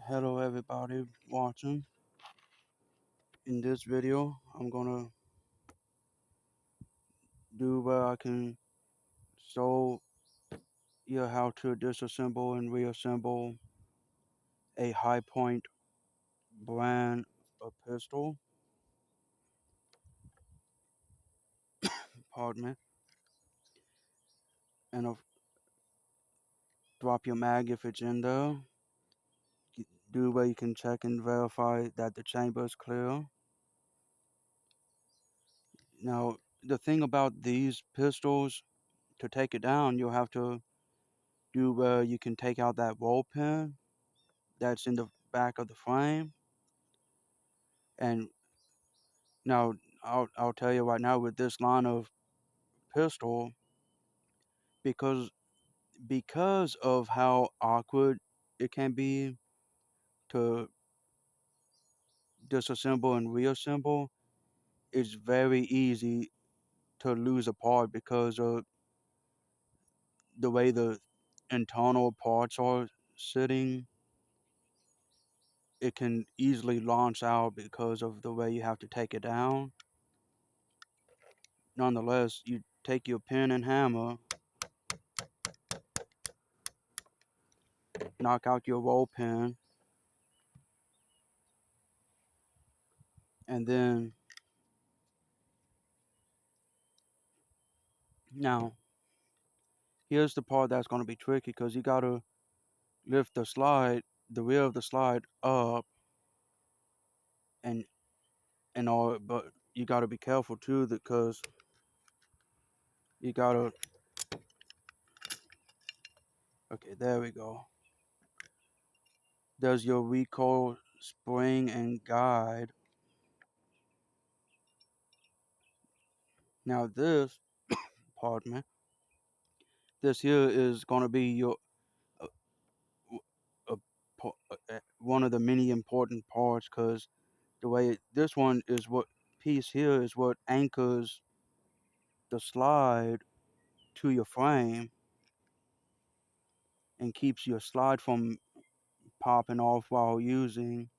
Hello everybody watching. In this video, I'm gonna do where I can show you how to disassemble and reassemble a high point brand of pistol. Pardon me. And drop your mag if it's in there. Do where you can check and verify that the chamber is clear. Now, the thing about these pistols, to take it down, you'll have to do where you can take out that roll pin that's in the back of the frame. And now I'll tell you right now with this line of pistol, because of how awkward it can be to disassemble and reassemble, it's very easy to lose a part because of the way the internal parts are sitting. It can easily launch out because of the way you have to take it down. Nonetheless, you take your pin and hammer, knock out your roll pin, and then now here's the part that's going to be tricky because you got to lift the rear of the slide up and all, but you got to be careful too because you got to, okay, there we go. There's your recoil spring and guide. Now this, pardon me, this here is going to be your, uh, uh, one of the many important parts because this one is what piece here is what anchors the slide to your frame and keeps your slide from popping off while using.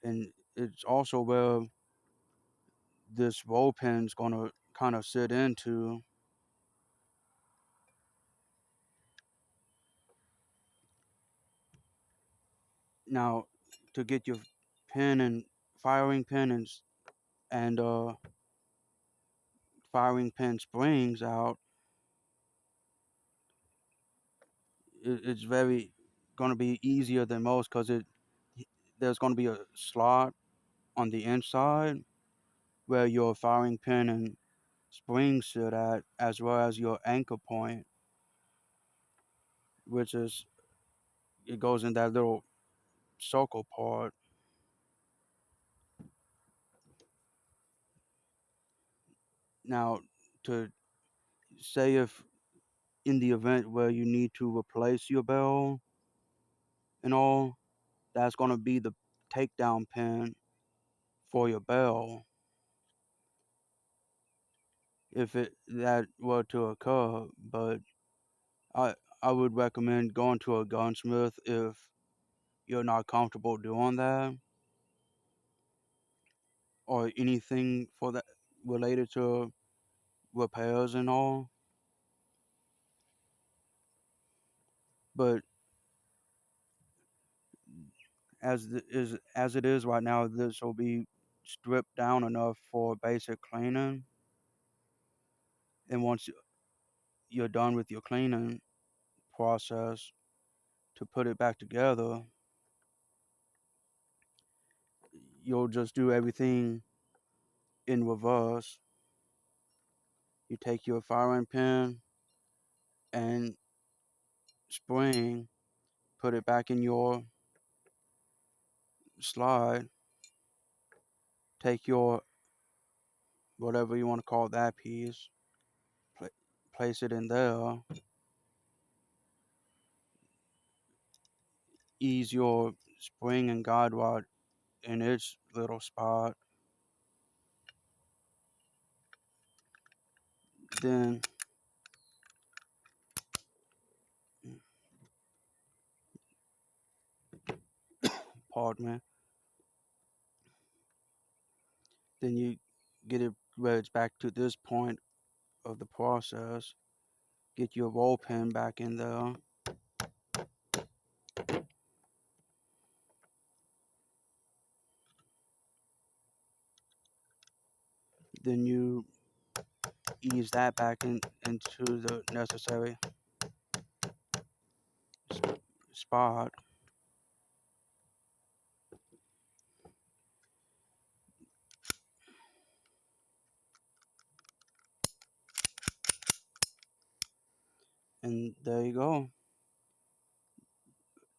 And it's also where this roll pin's gonna kind of sit into. Now, to get your pin and firing pin and firing pin springs out, it's very gonna be easier than most because there's gonna be a slot on the inside where your firing pin and springs sit at, as well as your anchor point, which is it goes in that little circle part. Now, to say if in the event where you need to replace your bell and all, that's going to be the takedown pin for your bell if it that were to occur. But I I would recommend going to a gunsmith if you're not comfortable doing that or anything for that related to repairs and all. But as it is right now, this will be stripped down enough for basic cleaning. And once you're done with your cleaning process to put it back together, you'll just do everything in reverse. You take your firing pin and spring, put it back in your slide, take your whatever you want to call that piece, pla- place it in there, ease your spring and guide rod in its little spot. Then compartment. Then you get it where it's back to this point of the process. Get your roll pin back in there. Then you ease that back into the necessary spot. And there you go.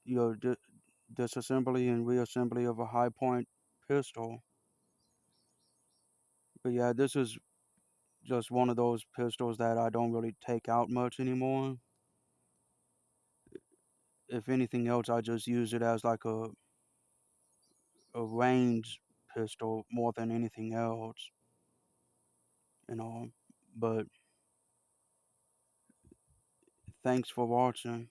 Your disassembly and reassembly of a high point pistol. But yeah, this is just one of those pistols that I don't really take out much anymore. If anything else, I just use it as like a range pistol more than anything else, you know. But thanks for watching.